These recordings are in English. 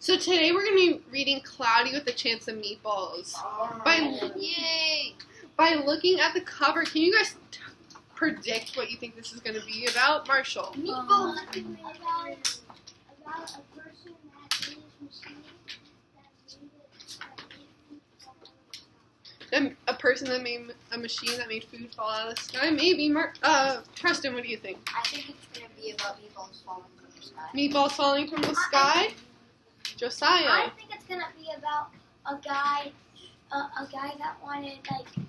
So today we're going to be reading Cloudy with a Chance of Meatballs. Yay! By looking at the cover, can you guys predict what you think this is going to be about? Marshall. Meatballs. About a person that made a machine A person that made a machine that made food fall out of the sky? Maybe. Preston, what do you think? I think it's going to be about meatballs falling from the sky. Meatballs falling from the sky? Josiah. I think it's gonna be about a guy that wanted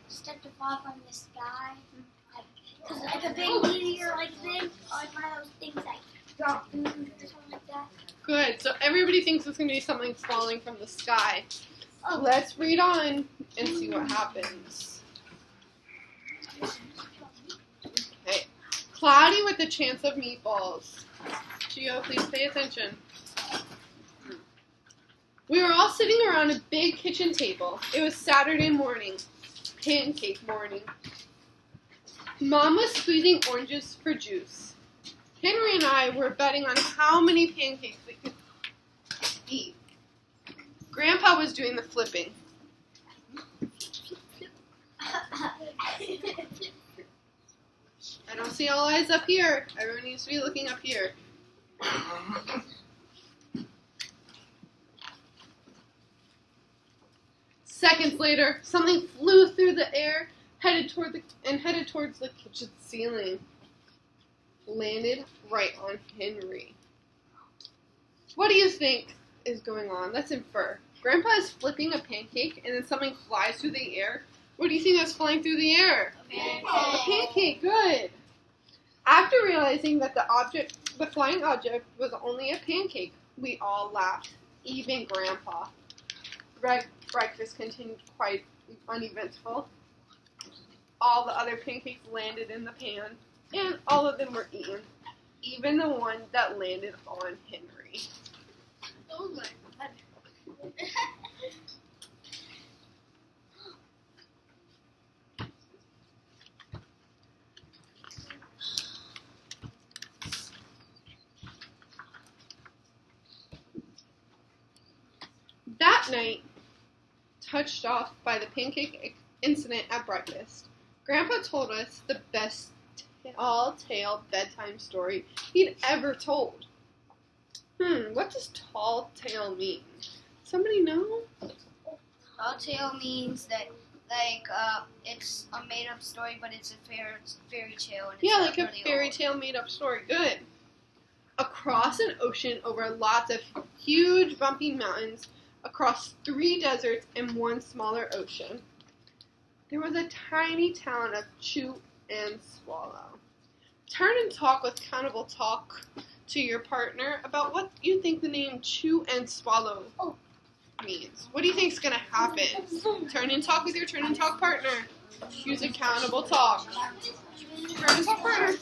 stuff to fall from the sky, like a big meteor, like thing, or like one of those things that drop food or something like that. Good. So everybody thinks it's going to be something falling from the sky. Oh. Let's read on and see what happens. Okay. Cloudy with a Chance of Meatballs. Gio, please pay attention. We were all sitting around a big kitchen table. It was Saturday morning, pancake morning. Mom was squeezing oranges for juice. Henry and I were betting on how many pancakes we could eat. Grandpa was doing the flipping. I don't see all eyes up here. Everyone needs to be looking up here. Seconds later, something flew through the air, headed towards the kitchen ceiling. Landed right on Henry. What do you think is going on? Let's infer. Grandpa is flipping a pancake, and then something flies through the air. What do you think that's flying through the air? A pancake. Good. After realizing that the flying object was only a pancake, we all laughed, even Grandpa. Breakfast continued quite uneventful. All the other pancakes landed in the pan, and all of them were eaten, even the one that landed on Henry. Oh my god. That night, touched off by the pancake incident at breakfast, Grandpa told us the best tall-tale bedtime story he'd ever told. What does tall tale mean? Somebody know? Tall tale means that, it's a made-up story, but it's a fairy tale. And it's Yeah, not like a really fairy old. tale made-up story. Good. Across an ocean over lots of huge bumpy mountains, across 3 deserts and 1 smaller ocean, there was a tiny town of Chew and Swallow. Turn and talk with countable talk to your partner about what you think the name Chew and Swallow means. What do you think is going to happen? Turn and talk with your turn and talk partner. Use accountable talk. Turn and talk partner.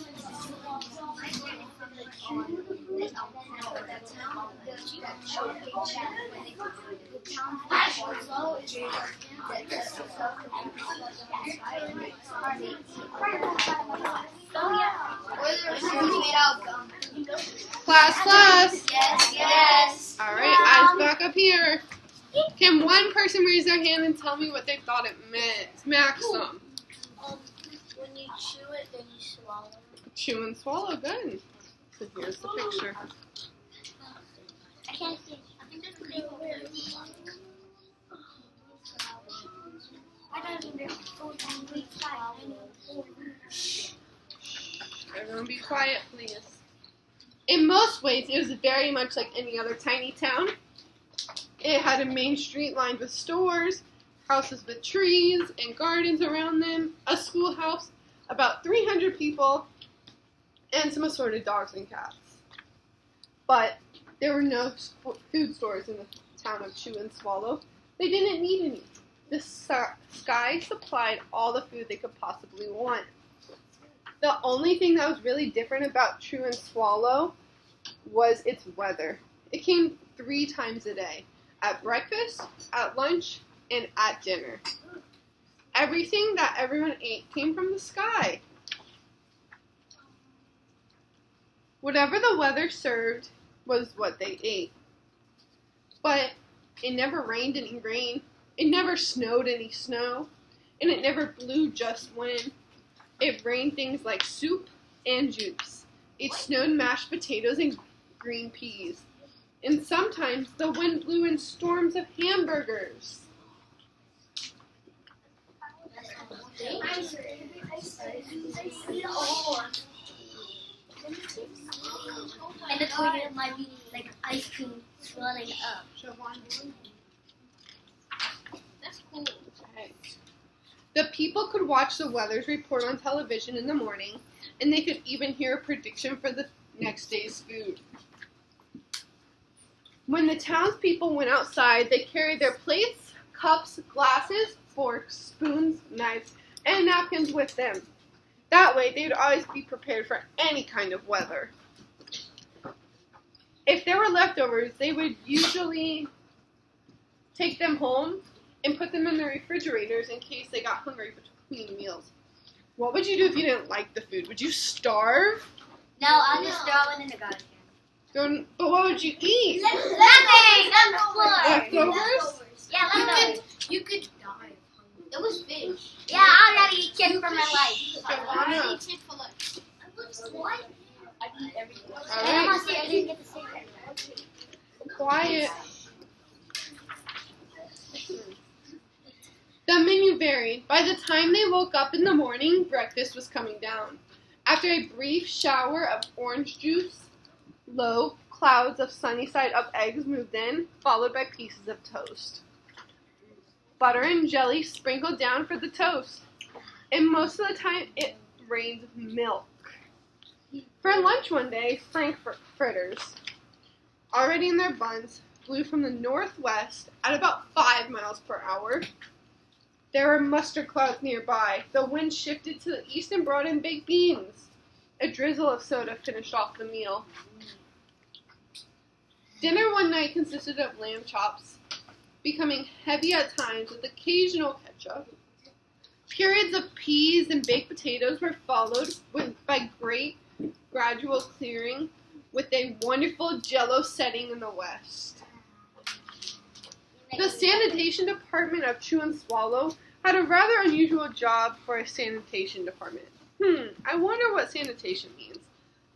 Class. Yes. All right, eyes back up here. Can one person raise their hand and tell me what they thought it meant? Maxim. When you chew it, then you swallow it. Chew and swallow. Good. So here's the picture. I can't see. I think that's pretty weird. I don't even know. Everyone be quiet, please. In most ways, it was very much like any other tiny town. It had a main street lined with stores, houses with trees and gardens around them, a schoolhouse, about 300 people, and some assorted dogs and cats. But there were no food stores in the town of Chew and Swallow. They didn't need any. The sky supplied all the food they could possibly want. The only thing that was really different about Chew and Swallow was its weather. It came 3 times a day. At breakfast, at lunch, and at dinner. Everything that everyone ate came from the sky. Whatever the weather served was what they ate. But it never rained any rain. It never snowed any snow. And it never blew just when. It rained things like soup and juice. It snowed mashed potatoes and green peas. And sometimes the wind blew in storms of hamburgers. And the tornado might be like ice cream swelling up. That's cool. Okay. The people could watch the weather's report on television in the morning, and they could even hear a prediction for the next day's food. When the townspeople went outside, they carried their plates, cups, glasses, forks, spoons, knives, and napkins with them. That way, they would always be prepared for any kind of weather. If there were leftovers, they would usually take them home and put them in the refrigerators in case they got hungry between meals. What would you do if you didn't like the food? Would you starve? No, I'll just throw it in the garbage can. But what would you eat? Nothing on the floor. Leftovers? Yeah, leftovers. You could die of hunger. It was fish. Yeah, I'd rather eat chicken for my life. Savannah. Eat for lunch. What? I eat everything. All I right. almost I didn't get to say that. Quiet. The menu varied. By the time they woke up in the morning, breakfast was coming down. After a brief shower of orange juice, low clouds of sunny-side-up eggs moved in, followed by pieces of toast. Butter and jelly sprinkled down for the toast. And most of the time, it rained milk. For lunch one day, frankfurters, already in their buns, blew from the northwest at about 5 miles per hour. There were mustard clouds nearby. The wind shifted to the east and brought in baked beans. A drizzle of soda finished off the meal. Dinner one night consisted of lamb chops, becoming heavy at times with occasional ketchup. Periods of peas and baked potatoes were followed by great gradual clearing with a wonderful jello setting in the west. The sanitation department of Chew and Swallow had a rather unusual job for a sanitation department. I wonder what sanitation means.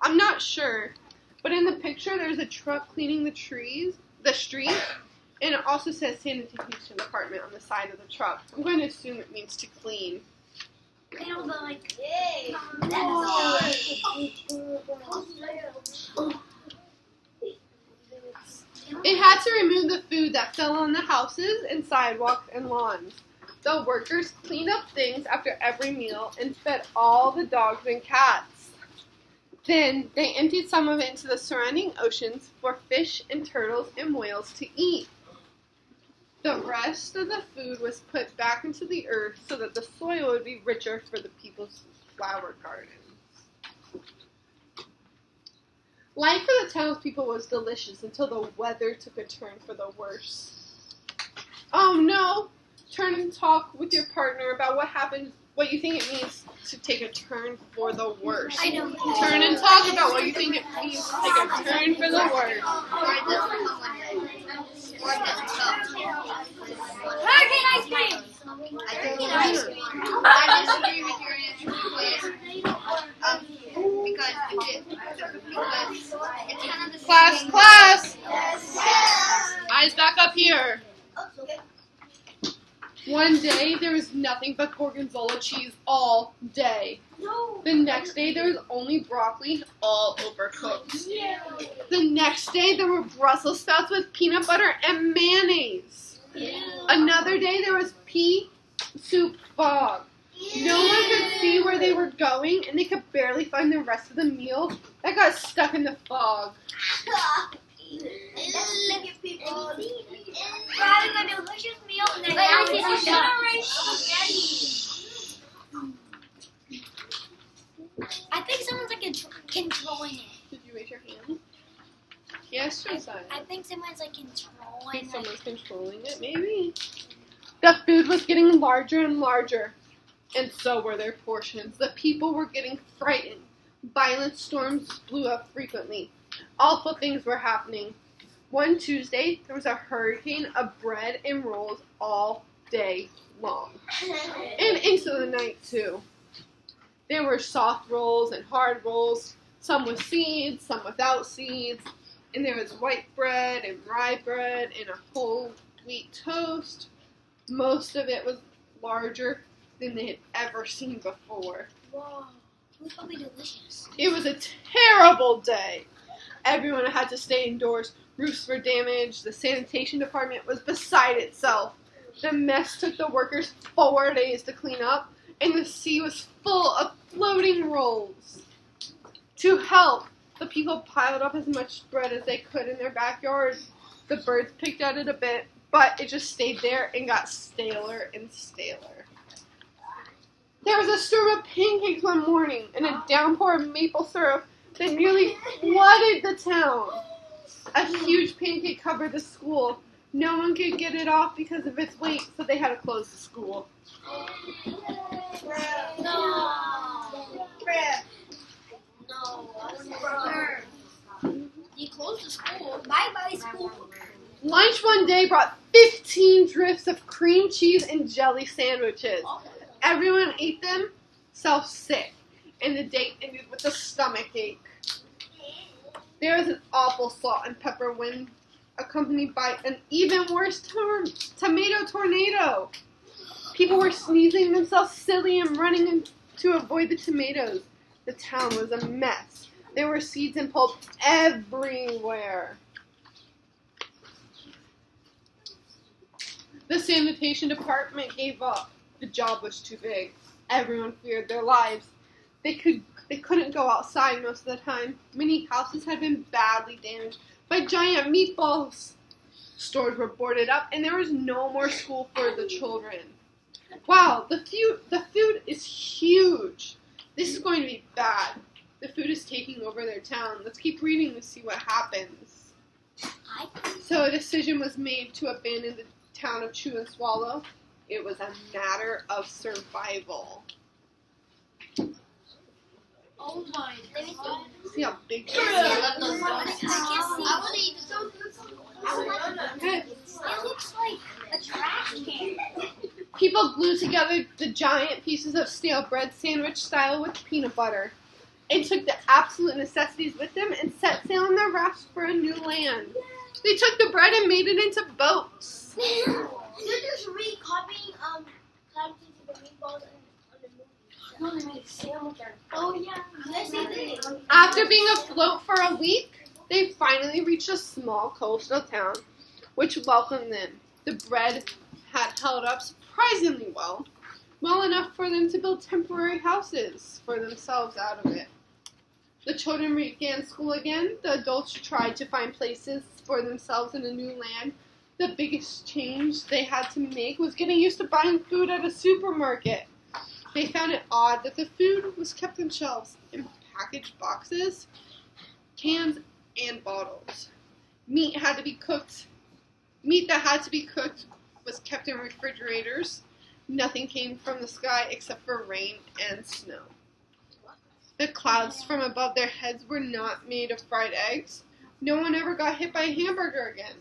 I'm not sure, but in the picture there's a truck cleaning the street, and it also says sanitation department on the side of the truck. I'm going to assume it means to clean. It had to remove the food that fell on the houses and sidewalks and lawns. The workers cleaned up things after every meal and fed all the dogs and cats. Then they emptied some of it into the surrounding oceans for fish and turtles and whales to eat. The rest of the food was put back into the earth so that the soil would be richer for the people's flower gardens. Life for the townspeople was delicious until the weather took a turn for the worse. Oh no! Turn and talk with your partner about what happened, what you think it means to take a turn for the worse. I know. Turn and talk about what you think it means to take a turn for the worse. Hurricane ice cream! I think it ice cream. I disagree with your answer because it's kind of the same. Class! Yes. Eyes back up here. One day, there was nothing but gorgonzola cheese all day. The next day, there was only broccoli, all overcooked. The next day, there were Brussels sprouts with peanut butter and mayonnaise. Another day, there was pea soup fog. No one could see where they were going, and they could barely find the rest of the meal that got stuck in the fog. Look at people. We're having a delicious meal and then now it's I think someone's like controlling it. Did you raise your hand? Yes, Josiah. I think someone's like controlling it. Someone's controlling it, maybe. The food was getting larger and larger, and so were their portions. The people were getting frightened. Violent storms blew up frequently. Awful things were happening. One Tuesday, there was a hurricane of bread and rolls all day long. And into the night, too. There were soft rolls and hard rolls, some with seeds, some without seeds. And there was white bread and rye bread and a whole wheat toast. Most of it was larger than they had ever seen before. Whoa. It was probably delicious. It was a terrible day. Everyone had to stay indoors. Roofs were damaged. The sanitation department was beside itself. The mess took the workers 4 days to clean up, and the sea was full of floating rolls. To help, the people piled up as much bread as they could in their backyards. The birds picked at it a bit, but it just stayed there and got staler and staler. There was a storm of pancakes one morning and a downpour of maple syrup that nearly flooded the town. A huge pancake covered the school. No one could get it off because of its weight, so they had to close the school. You closed the school. Bye-bye, school. Lunch one day brought 15 drifts of cream cheese and jelly sandwiches. Everyone ate them, self-sick, and the day ended with a stomach ache. There was an awful salt and pepper wind, accompanied by an even worse tomato tornado. People were sneezing themselves silly and running in to avoid the tomatoes. The town was a mess. There were seeds and pulp everywhere. The sanitation department gave up. The job was too big. Everyone feared their lives. They couldn't go outside most of the time. Many houses had been badly damaged by giant meatballs. Stores were boarded up, and there was no more school for the children. Wow, the food is huge. This is going to be bad. The food is taking over their town. Let's keep reading to see what happens. So a decision was made to abandon the town of Chew and Swallow. It was a matter of survival. Oh my god. See how big it I is? want to eat It looks like a trash can. People glued together the giant pieces of stale bread sandwich style with peanut butter and took the absolute necessities with them and set sail on their rafts for a new land. They took the bread and made it into boats. You're just recopying characters of the Meatballs on the movie. No, they made sandwich. Oh yeah. Yes, they did. After being afloat for a week, they finally reached a small coastal town, which welcomed them. The bread had held up surprisingly well enough for them to build temporary houses for themselves out of it. The children began school again. The adults tried to find places for themselves in a new land. The biggest change they had to make was getting used to buying food at a supermarket. They found it odd that the food was kept on shelves in packaged boxes, cans, and bottles. Meat that had to be cooked was kept in refrigerators. Nothing came from the sky except for rain and snow. The clouds from above their heads were not made of fried eggs. No one ever got hit by a hamburger again.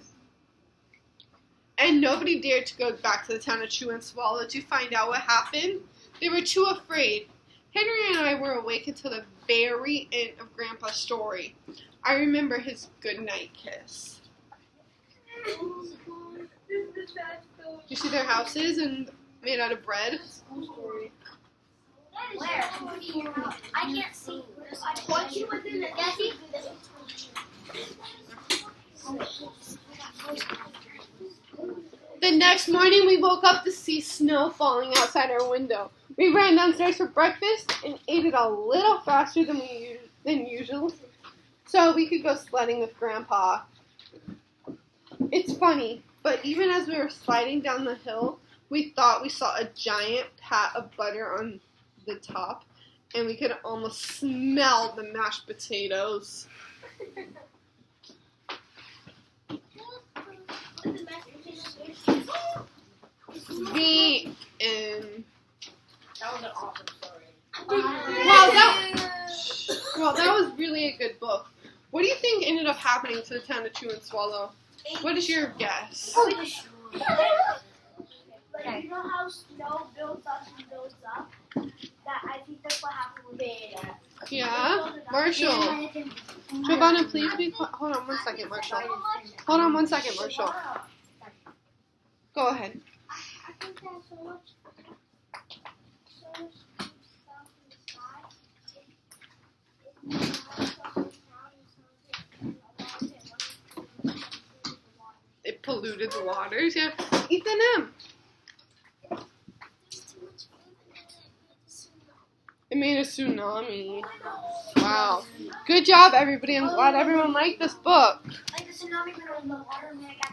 And nobody dared to go back to the town of Chew and Swallow to find out what happened. They were too afraid. Henry and I were awake until the very end of Grandpa's story. I remember his goodnight kiss. You see their houses and made out of bread? Where? I can't see. I point you within the desert. The next morning, we woke up to see snow falling outside our window. We ran downstairs for breakfast and ate it a little faster than usual, so we could go sledding with Grandpa. It's funny, but even as we were sliding down the hill, we thought we saw a giant pat of butter on the top, and we could almost smell the mashed potatoes. The end. That was an awesome story. Well, that was really a good book. What do you think ended up happening to the town of Chew and Swallow? What is your guess? Like, you know how snow builds up and builds up? That I think that's what happened with Beta. Yeah? Marshall. Giovanna, please be quiet. Hold on one second, Marshall. Hold on one second, Marshall. Go ahead. I think there's so much stuff in the sky. It polluted the waters, yeah. Ethan M. It made a tsunami. Wow. Good job, everybody. I'm glad everyone liked this book. Like the tsunami went on the water and then it got